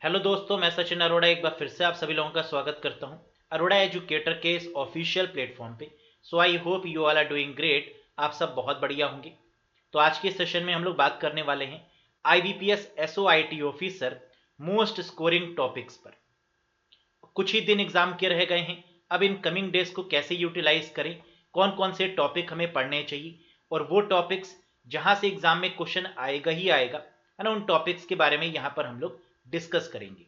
Hello दोस्तों, मैं सचिन अरोड़ा एक बार फिर से आप सभी लोगों का स्वागत करता हूं अरोड़ा एजुकेटर के इस ऑफिशियल प्लेटफॉर्म पे। So I hope you all are doing great. आप सब बहुत बढ़िया होंगे। तो आज के सेशन में हम लोग बात करने वाले हैं IBPS SO IT officer most scoring topics पर। कुछ ही दिन एग्जाम के रह गए हैं। अब इन कमिंग डेज को कैसे यूटिलाइज करें, कौन कौन से टॉपिक हमें पढ़ने चाहिए, और वो टॉपिक्स जहां से एग्जाम में क्वेश्चन आएगा ही आएगा, है ना, उन टॉपिक्स के बारे में यहां पर हम लोग डिस्कस करेंगे।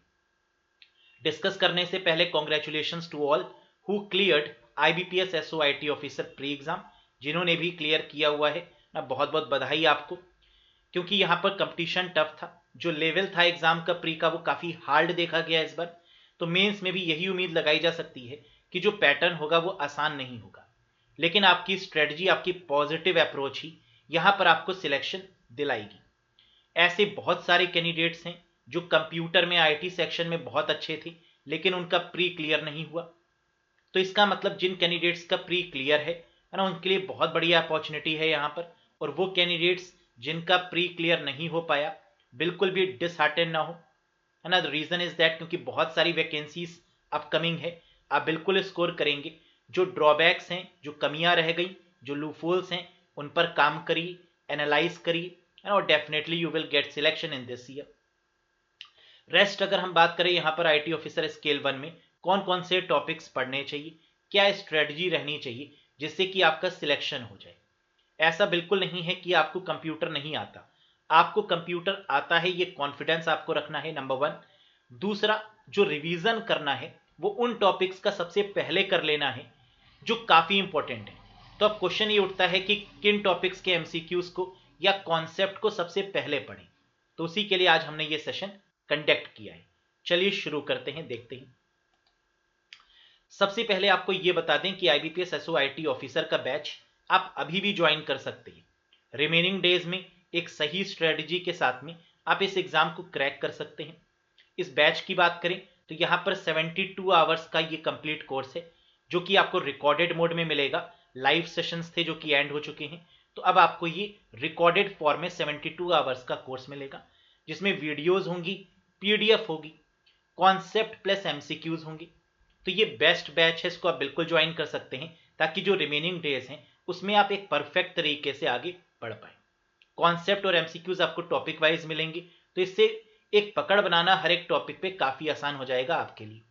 डिस्कस करने से पहले congratulations to all who cleared IBPS SO IT officer pre exam. जिन्होंने भी क्लियर किया हुआ है ना, बहुत बहुत बधाई आपको, क्योंकि यहाँ पर कंपटीशन टफ था। जो लेवल था एग्जाम का प्री का वो काफ़ी हार्ड देखा गया इस बार। तो मेंस में भी यही उम्मीद लगाई जा सकती है कि जो पैटर्न होगा वो आसान नहीं होगा, लेकिन आपकी स्ट्रेटजी, आपकी पॉजिटिव अप्रोच ही यहाँ पर आपको सिलेक्शन दिलाएगी। ऐसे बहुत सारे कैंडिडेट्स हैं जो कंप्यूटर में आईटी सेक्शन में बहुत अच्छे थे, लेकिन उनका प्री क्लियर नहीं हुआ। तो इसका मतलब जिन कैंडिडेट्स का प्री क्लियर है ना, उनके लिए बहुत बढ़िया अपॉर्चुनिटी है यहाँ पर। और वो कैंडिडेट्स जिनका प्री क्लियर नहीं हो पाया, बिल्कुल भी डिसहार्टेन ना हो, है ना। द रीजन इज दैट क्योंकि बहुत सारी वैकेंसीज अपकमिंग है। आप बिल्कुल स्कोर करेंगे। जो ड्रॉबैक्स हैं, जो कमियां रह गई, जो लूफोल्स हैं, उन पर काम करिए, एनालाइज करिए, और definitely you will get selection in this year. Rest अगर हम बात करें यहाँ पर आईटी ऑफिसर स्केल 1 में कौन कौन से टॉपिक्स पढ़ने चाहिए, क्या स्ट्रेटजी रहनी चाहिए जिससे कि आपका सिलेक्शन हो जाए। ऐसा बिल्कुल नहीं है कि आपको कंप्यूटर नहीं आता। आपको कंप्यूटर आता है, ये कॉन्फिडेंस आपको रखना है, नंबर वन। दूसरा, जो रिवीजन करना है वो उन टॉपिक्स का सबसे पहले कर लेना है जो काफ़ी इंपॉर्टेंट है। तो अब क्वेश्चन ये उठता है कि किन टॉपिक्स के एमसीक्यूज को या कॉन्सेप्ट को सबसे पहले पढ़ें। तो उसी के लिए आज हमने ये सेशन कंडक्ट किया है। चलिए शुरू करते हैं, देखते हैं। सबसे पहले आपको ये बता दें कि आईबीपीएस एसओआईटी ऑफिसर का बैच आप अभी भी ज्वाइन कर सकते हैं। रिमेनिंग डेज में एक सही स्ट्रेटजी के साथ में आप इस एग्जाम को क्रैक कर सकते हैं। इस बैच की बात करें तो यहाँ पर 72 आवर्स का ये कंप्लीट कोर्स है, जो कि आपको रिकॉर्डेड मोड में मिलेगा। लाइव सेशंस थे जो कि एंड हो चुके हैं, तो अब आपको ये रिकॉर्डेड फॉर्म में 72 आवर्स का कोर्स मिलेगा, जिसमें वीडियोज होंगी, पीडीएफ होगी, कॉन्सेप्ट प्लस एमसीक्यूज होंगे। तो ये बेस्ट बैच है, इसको आप बिल्कुल ज्वाइन कर सकते हैं, ताकि जो रिमेनिंग डेज हैं उसमें आप एक परफेक्ट तरीके से आगे बढ़ पाए। कॉन्सेप्ट और एमसीक्यूज आपको टॉपिक वाइज मिलेंगे, तो इससे एक पकड़ बनाना हर एक टॉपिक पे काफ़ी आसान हो जाएगा आपके लिए।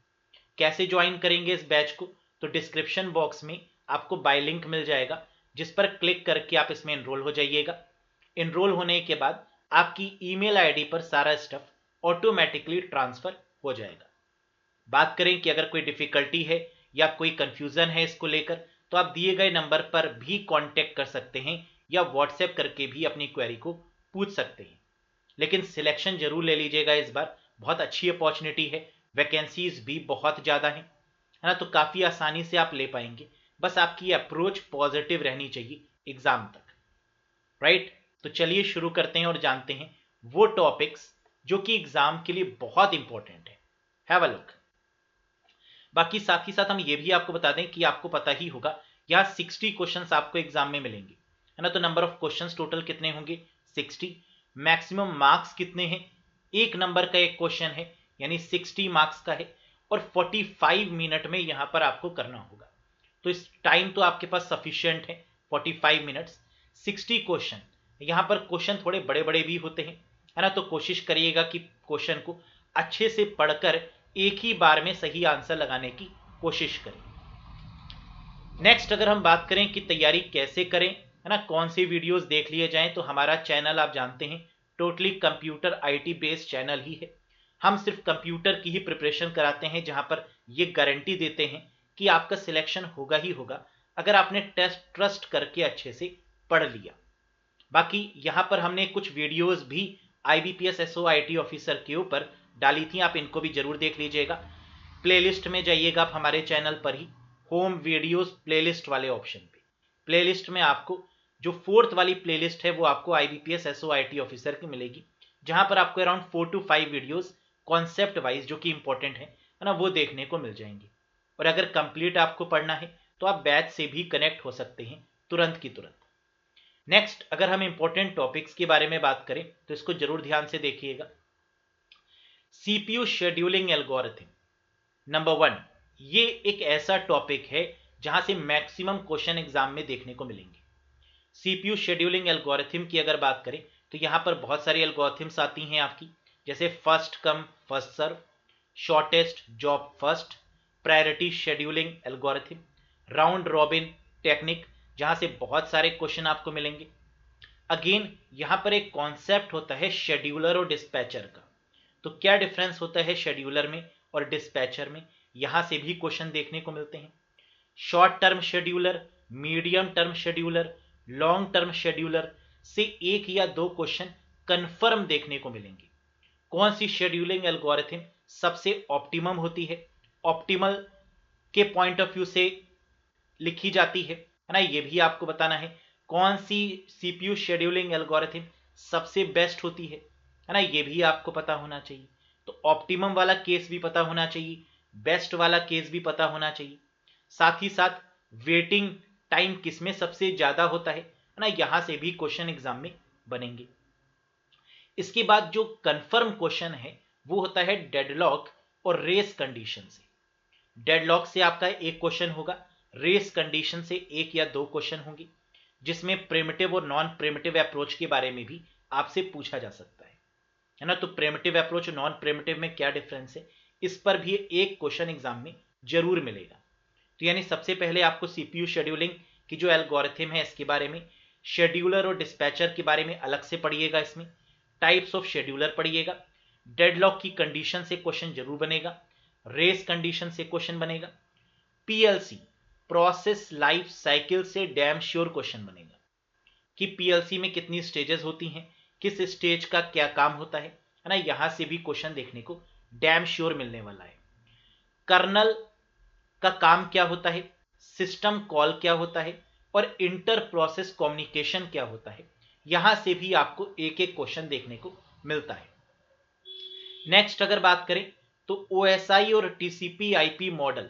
कैसे ज्वाइन करेंगे इस बैच को, तो डिस्क्रिप्शन बॉक्स में आपको बाय लिंक मिल जाएगा, जिस पर क्लिक करके आप इसमें इनरोल हो जाइएगा। इनरोल होने के बाद आपकी ईमेल आईडी पर सारा स्टफ ऑटोमेटिकली ट्रांसफर हो जाएगा। बात करें कि अगर कोई डिफिकल्टी है या कोई कंफ्यूजन है इसको लेकर, तो आप दिए गए नंबर पर भी कांटेक्ट कर सकते हैं या व्हाट्सएप करके भी अपनी क्वेरी को पूछ सकते हैं। लेकिन सिलेक्शन जरूर ले लीजिएगा इस बार, बहुत अच्छी अपॉर्चुनिटी है, वैकेंसीज भी बहुत ज़्यादा हैं, है ना। तो काफ़ी आसानी से आप ले पाएंगे। बस आपकी अप्रोच पॉजिटिव रहनी चाहिए एग्जाम तक, राइट। तो चलिए शुरू करते हैं और जानते हैं वो टॉपिक्स जो कि एग्जाम के लिए बहुत इंपॉर्टेंट है। Have a look. बाकी साथ ही साथ हम ये भी आपको बता दें कि आपको पता ही होगा, यहाँ 60 क्वेश्चंस आपको एग्जाम में मिलेंगे, है ना। तो नंबर ऑफ क्वेश्चंस टोटल कितने होंगे? 60। मैक्सिमम मार्क्स कितने हैं? एक नंबर का एक क्वेश्चन है, यानी 60 मार्क्स का है, और 45 मिनट में यहाँ पर आपको करना होगा। तो इस टाइम तो आपके पास सफिशियंट है, 45 मिनट्स। 60 क्वेश्चन, यहाँ पर क्वेश्चन थोड़े बड़े बड़े भी होते हैं, है ना। तो कोशिश करिएगा कि क्वेश्चन को अच्छे से पढ़कर एक ही बार में सही आंसर लगाने की कोशिश करें। नेक्स्ट अगर हम बात करें कि तैयारी कैसे करें, है ना, कौन सी वीडियोस देख लिए जाएं, तो हमारा चैनल आप जानते हैं totally computer IT based channel ही है। हम सिर्फ कंप्यूटर की ही प्रिपरेशन कराते हैं, जहां पर ये गारंटी देते हैं कि आपका सिलेक्शन होगा ही होगा अगर आपने टेस्ट ट्रस्ट करके अच्छे से पढ़ लिया। बाकी यहाँ पर हमने कुछ वीडियोस भी आईबीपीएस एसओआईटी ऑफिसर के ऊपर डाली थी, आप इनको भी जरूर देख लीजिएगा। प्लेलिस्ट में जाइएगा आप हमारे चैनल पर ही, होम वीडियोस प्लेलिस्ट वाले ऑप्शन पे। प्लेलिस्ट में आपको जो फोर्थ वाली प्लेलिस्ट है वो आपको आईबीपीएस एसओआईटी ऑफिसर की मिलेगी, जहां पर आपको around 4 to 5 videos concept wise जो कि इंपॉर्टेंट है ना, वो देखने को मिल जाएंगे। और अगर कंप्लीट आपको पढ़ना है तो आप बैच से भी कनेक्ट हो सकते हैं तुरंत की तुरंत। नेक्स्ट अगर हम इंपॉर्टेंट टॉपिक्स के बारे में बात करें तो इसको जरूर ध्यान से देखिएगा। सीपीयू शेड्यूलिंग एल्गोरिथम नंबर 1, ये एक ऐसा टॉपिक है जहां से मैक्सिमम क्वेश्चन एग्जाम में देखने को मिलेंगे। सीपीयू शेड्यूलिंग एल्गोरिथम की अगर बात करें तो यहां पर बहुत सारी एल्गोरिथम्स आती हैं आपकी, जैसे first come first serve, shortest job first, priority scheduling algorithm, round robin technique, जहां से बहुत सारे क्वेश्चन आपको मिलेंगे। अगेन यहां पर एक कॉन्सेप्ट होता है शेड्यूलर और डिस्पैचर का। तो क्या डिफरेंस होता है शेड्यूलर में और डिस्पैचर में, यहां से भी क्वेश्चन देखने को मिलते हैं। Short term scheduler, medium term scheduler, long term scheduler से एक या दो क्वेश्चन कंफर्म देखने को मिलेंगे। कौन सी शेड्यूलिंग एल्गोरिथम सबसे ऑप्टिमम होती है, ऑप्टिमल के पॉइंट ऑफ व्यू से लिखी जाती है ना, ये भी आपको बताना है। कौन सी सीपीयू शेड्यूलिंग एल्गोरिथम सबसे बेस्ट होती है ना, ये भी आपको पता होना चाहिए। तो ऑप्टिमम वाला केस भी पता होना चाहिए, बेस्ट वाला केस भी पता होना चाहिए। साथ ही साथ वेटिंग टाइम किसमें सबसे ज्यादा होता है ना, यहां से भी क्वेश्चन एग्जाम में बनेंगे। इसके बाद जो कंफर्म क्वेश्चन है वो होता है डेडलॉक और रेस कंडीशन से। डेडलॉक से आपका एक क्वेश्चन होगा, रेस कंडीशन से एक या दो क्वेश्चन होंगे, जिसमें प्रिमिटिव और नॉन प्रिमिटिव अप्रोच के बारे में भी आपसे पूछा जा सकता है ना। तो प्रिमिटिव अप्रोच और नॉन प्रिमिटिव में क्या डिफरेंस है, इस पर भी एक क्वेश्चन एग्जाम में जरूर मिलेगा। तो यानी सबसे पहले आपको सीपीयू शेड्यूलिंग की जो एल्गोरिथम है इसके बारे में, शेड्यूलर और डिस्पैचर के बारे में अलग से पढ़िएगा, इसमें टाइप्स ऑफ शेड्यूलर पढ़िएगा, डेडलॉक की कंडीशन से क्वेश्चन जरूर बनेगा, रेस कंडीशन से क्वेश्चन बनेगा, पीएलसी प्रोसेस लाइफ साइकिल से डैम श्योर क्वेश्चन बनेगा कि पीएलसी में कितनी स्टेजेस होती हैं, किस स्टेज का क्या काम होता है ना, यहां से भी क्वेश्चन देखने को डैम श्योर मिलने वाला है। कर्नल का काम क्या होता है, सिस्टम कॉल क्या होता है और इंटर प्रोसेस कम्युनिकेशन क्या होता है, यहां से भी आपको एक एक क्वेश्चन देखने को मिलता है। नेक्स्ट अगर बात करें तो ओएसआई और टीसीपी आईपी मॉडल,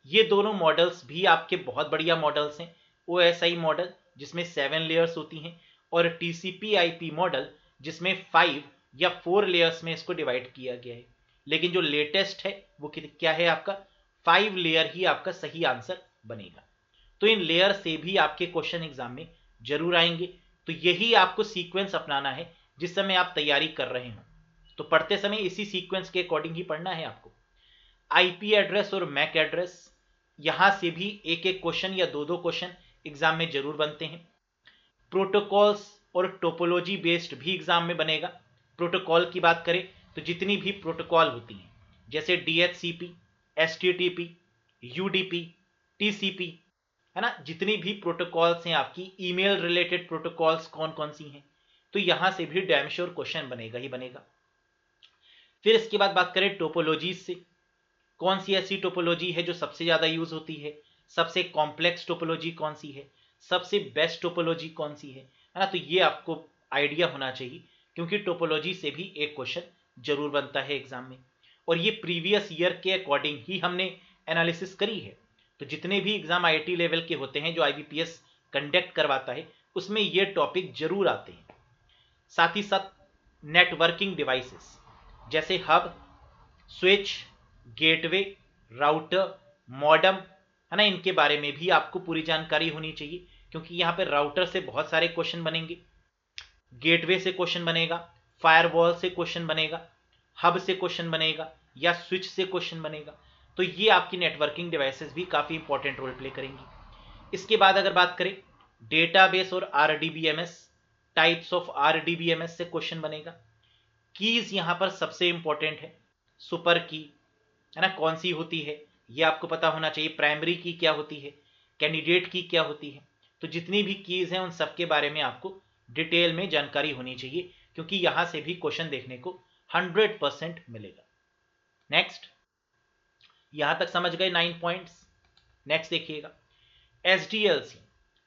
ये दोनों मॉडल्स भी आपके बहुत बढ़िया मॉडल्स हैं। ओएसआई मॉडल जिसमें 7 लेयर्स होती हैं और टीसीपी आईपी मॉडल जिसमें 5 या 4 लेयर्स में इसको डिवाइड किया गया है। लेकिन जो लेटेस्ट है वो क्या है, आपका 5 लेयर ही आपका सही आंसर बनेगा। तो इन लेयर से भी आपके क्वेश्चन एग्जाम में जरूर आएंगे। तो यही आपको सीक्वेंस अपनाना है जिस समय आप तैयारी कर रहे हो। तो पढ़ते समय इसी सीक्वेंस के अकॉर्डिंग ही पढ़ना है आपको। आईपी एड्रेस और मैक एड्रेस, यहां से भी एक एक क्वेश्चन या दो दो क्वेश्चन एग्जाम में जरूर बनते हैं। प्रोटोकॉल्स और टोपोलॉजी बेस्ड भी एग्जाम में बनेगा। प्रोटोकॉल की बात करें तो जितनी भी प्रोटोकॉल होती हैं जैसे डीएचसीपी, एचटीटीपी, यूडीपी, टीसीपी, है ना, जितनी भी प्रोटोकॉल्स हैं आपकी, ईमेल रिलेटेड प्रोटोकॉल्स कौन कौन सी हैं, तो यहां से भी डैम श्योर क्वेश्चन बनेगा ही बनेगा। फिर इसके बाद बात करें टोपोलॉजी से, कौन सी ऐसी टोपोलॉजी है जो सबसे ज्यादा यूज होती है, सबसे कॉम्प्लेक्स टोपोलॉजी कौन सी है, सबसे बेस्ट टोपोलॉजी कौन सी है ना। तो ये आपको आइडिया होना चाहिए, क्योंकि टोपोलॉजी से भी एक क्वेश्चन जरूर बनता है एग्जाम में। और ये प्रीवियस ईयर के अकॉर्डिंग ही हमने एनालिसिस करी है। तो जितने भी एग्जाम आईआईटी लेवल के होते हैं जो आईबीपीएस कंडक्ट करवाता है, उसमें ये टॉपिक जरूर आते हैं। साथ ही साथ नेटवर्किंग डिवाइसेस जैसे hub, switch, gateway, router, modem, है ना, इनके बारे में भी आपको पूरी जानकारी होनी चाहिए, क्योंकि यहां पर राउटर से बहुत सारे क्वेश्चन बनेंगे, गेटवे से क्वेश्चन बनेगा, फायरवॉल से क्वेश्चन बनेगा, हब से क्वेश्चन बनेगा या स्विच से क्वेश्चन बनेगा। तो ये आपकी नेटवर्किंग डिवाइसेस भी काफी इंपॉर्टेंट रोल प्ले करेंगी। इसके बाद अगर बात करें डेटाबेस और आरडीबीएमएस, टाइप्स ऑफ आरडीबीएमएस से क्वेश्चन बनेगा। कीज यहां पर सबसे इंपॉर्टेंट है, सुपर की, है ना, कौन सी होती है ये आपको पता होना चाहिए, प्राइमरी की क्या होती है, कैंडिडेट की क्या होती है। तो जितनी भी कीज हैं उन सब के बारे में आपको डिटेल में जानकारी होनी चाहिए, क्योंकि यहां से भी क्वेश्चन देखने को 100% मिलेगा। नेक्स्ट, यहां तक समझ गए 9 पॉइंट्स। नेक्स्ट देखिएगा, SDLC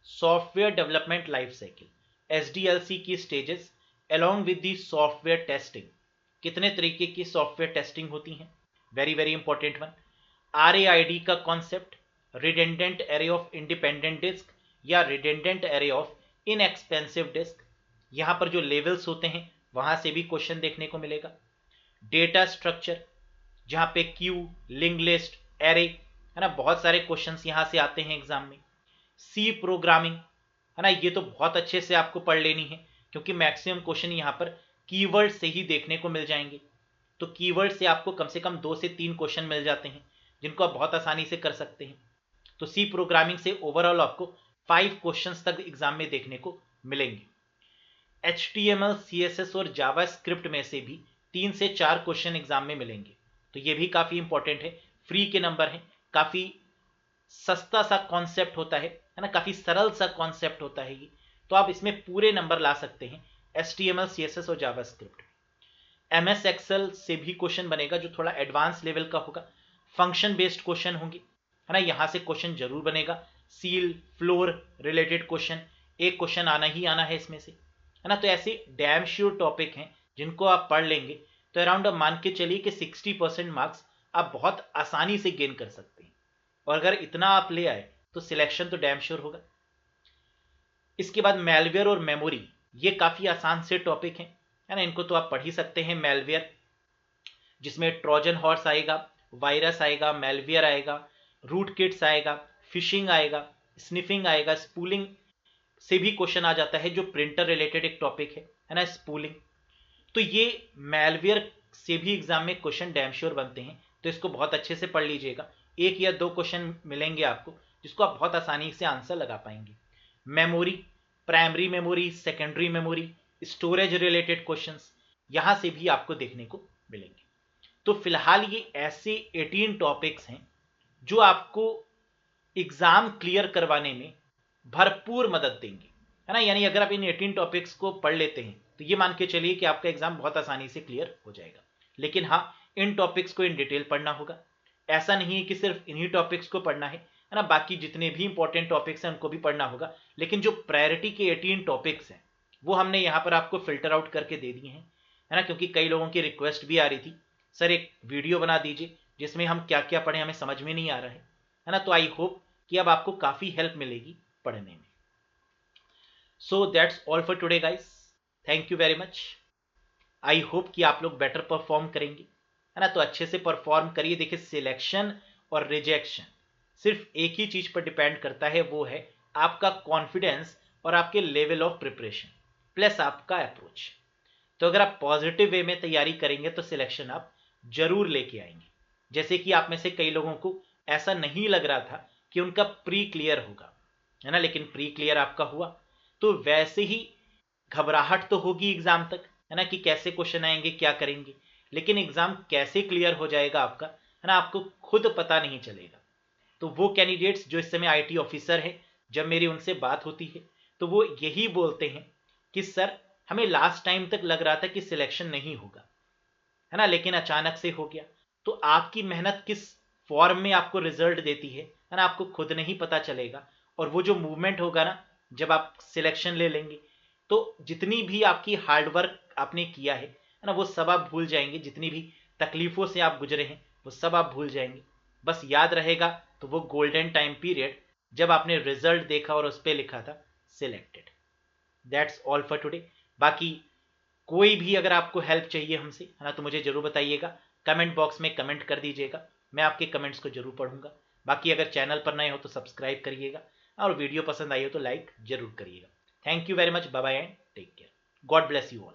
software development life cycle, SDLC की stages along with the software testing, कितने तरीके की सॉफ्टवेयर टेस्टिंग होती हैं, very very important one. RAID का concept, redundant array of independent disk या redundant array of inexpensive disk, यहां पर जो लेवल्स होते हैं वहां से भी क्वेश्चन देखने को मिलेगा। डेटा स्ट्रक्चर, जहां पे क्यू, लिंक लिस्ट, एरे, है ना, बहुत सारे क्वेश्चंस यहां से आते हैं एग्जाम में। सी प्रोग्रामिंग, है ना, ये तो बहुत अच्छे से आपको पढ़ लेनी है क्योंकि मैक्सिमम क्वेश्चन यहां पर कीवर्ड से ही देखने को मिल जाएंगे। तो कीवर्ड से आपको कम से कम 2 से 3 क्वेश्चन मिल जाते हैं जिनको आप बहुत आसानी से कर सकते हैं। तो सी प्रोग्रामिंग से ओवरऑल आपको 5 क्वेश्चंस तक एग्जाम में देखने को मिलेंगे। HTML, CSS और जावा स्क्रिप्ट में से भी 3 से 4 क्वेश्चन एग्जाम में मिलेंगे। तो ये भी काफी इंपॉर्टेंट है, फ्री के नंबर है, काफी सस्ता सा कॉन्सेप्ट होता है ना, काफी सरल सा कॉन्सेप्ट होता है ये। तो आप इसमें पूरे नंबर ला सकते हैं HTML, CSS और जावा स्क्रिप्ट। MS एक्सेल से भी क्वेश्चन बनेगा जो थोड़ा एडवांस लेवल का होगा। फंक्शन बेस्ड क्वेश्चन होंगे, है ना, यहां से क्वेश्चन जरूर बनेगा। सील, फ्लोर रिलेटेड क्वेश्चन, एक क्वेश्चन आना ही आना है इसमें से, है ना। तो ऐसे डैम श्योर टॉपिक हैं जिनको आप पढ़ लेंगे तो अराउंड मान के चलिए कि 60% मार्क्स आप बहुत आसानी से गेन कर सकते हैं। और अगर इतना आप ले आए तो सिलेक्शन तो डैम श्योर होगा। इसके बाद मेलवेयर और मेमोरी, ये काफी आसान से टॉपिक हैं, है ना, इनको तो आप पढ़ ही सकते हैं। मेलवेयर जिसमें ट्रोजन हॉर्स आएगा, वायरस आएगा, मेलवेयर आएगा, रूट किट्स आएगा, फिशिंग आएगा, स्निफिंग आएगा, स्पूलिंग से भी क्वेश्चन आ जाता है जो प्रिंटर रिलेटेड एक टॉपिक है ना, स्पूलिंग। तो ये मेलवेयर से भी एग्जाम में क्वेश्चन डैम श्योर बनते हैं, तो इसको बहुत अच्छे से पढ़ लीजिएगा। 1 या 2 क्वेश्चन मिलेंगे आपको जिसको आप बहुत आसानी से आंसर लगा पाएंगे। Memory, primary memory, secondary memory, storage related questions यहां से भी आपको देखने को मिलेंगे। तो फिलहाल ये ऐसे 18 टॉपिक्स हैं जो आपको एग्जाम क्लियर करवाने में भरपूर मदद देंगे, है ना। यानी अगर आप इन 18 टॉपिक्स को पढ़ लेते हैं तो ये मान के चलिए कि आपका एग्जाम बहुत आसानी से क्लियर हो जाएगा। लेकिन हाँ, इन टॉपिक्स को इन डिटेल पढ़ना होगा। ऐसा नहीं है कि सिर्फ इन्हीं टॉपिक्स को पढ़ना है ना, बाकी जितने भी इंपॉर्टेंट टॉपिक्स हैं उनको भी पढ़ना होगा। लेकिन जो प्रायोरिटी के 18 टॉपिक्स हैं वो हमने यहाँ पर आपको फिल्टर आउट करके दे दिए हैं, है ना, क्योंकि कई लोगों की रिक्वेस्ट भी आ रही थी, सर एक वीडियो बना दीजिए जिसमें हम क्या क्या पढ़ें, हमें समझ में नहीं आ रहा है ना। तो आई होप कि अब आपको काफी हेल्प मिलेगी पढ़ने में। So that's all for today guys, thank you very much. I hope कि आप लोग बेटर परफॉर्म करेंगे, है ना। तो अच्छे से परफॉर्म करिए। देखिए, सिलेक्शन और रिजेक्शन सिर्फ एक ही चीज पर डिपेंड करता है, वो है आपका कॉन्फिडेंस और आपके लेवल ऑफ प्रिपरेशन प्लस आपका अप्रोच। तो अगर आप पॉजिटिव वे में तैयारी करेंगे तो सिलेक्शन आप जरूर लेके आएंगे। जैसे कि आप में से कई लोगों को ऐसा नहीं लग रहा था कि उनका प्री क्लियर होगा, है ना, लेकिन प्री क्लियर आपका हुआ। तो वैसे ही घबराहट तो होगी एग्जाम तक, है ना, कि कैसे क्वेश्चन आएंगे, क्या करेंगे, लेकिन एग्जाम कैसे क्लियर हो जाएगा आपका, है ना, आपको खुद पता नहीं चलेगा। तो वो कैंडिडेट्स जो इस समय आईटी ऑफिसर है, जब मेरी उनसे बात होती है तो वो यही बोलते हैं कि सर हमें लास्ट टाइम तक लग रहा था कि सिलेक्शन नहीं होगा, है ना, लेकिन अचानक से हो गया। तो आपकी मेहनत किस फॉर्म में आपको रिजल्ट देती है ना, आपको खुद नहीं पता चलेगा। और वो जो मूवमेंट होगा ना, जब आप सिलेक्शन ले लेंगे तो जितनी भी आपकी हार्डवर्क आपने किया है ना, वो सब आप भूल जाएंगे। जितनी भी तकलीफों से आप गुजरे हैं वो सब आप भूल जाएंगे। बस याद रहेगा तो वो गोल्डन टाइम पीरियड जब आपने रिजल्ट देखा और उस पर लिखा था selected. That's all for today. बाकी कोई भी अगर आपको हेल्प चाहिए हमसे, है ना, तो मुझे जरूर बताइएगा, कमेंट बॉक्स में कमेंट कर दीजिएगा, मैं आपके कमेंट्स को जरूर पढ़ूंगा। बाकी अगर चैनल पर नए हो तो सब्सक्राइब करिएगा और वीडियो पसंद आई हो तो लाइक जरूर करिएगा। Thank you very much, bye bye and take care, God bless you all.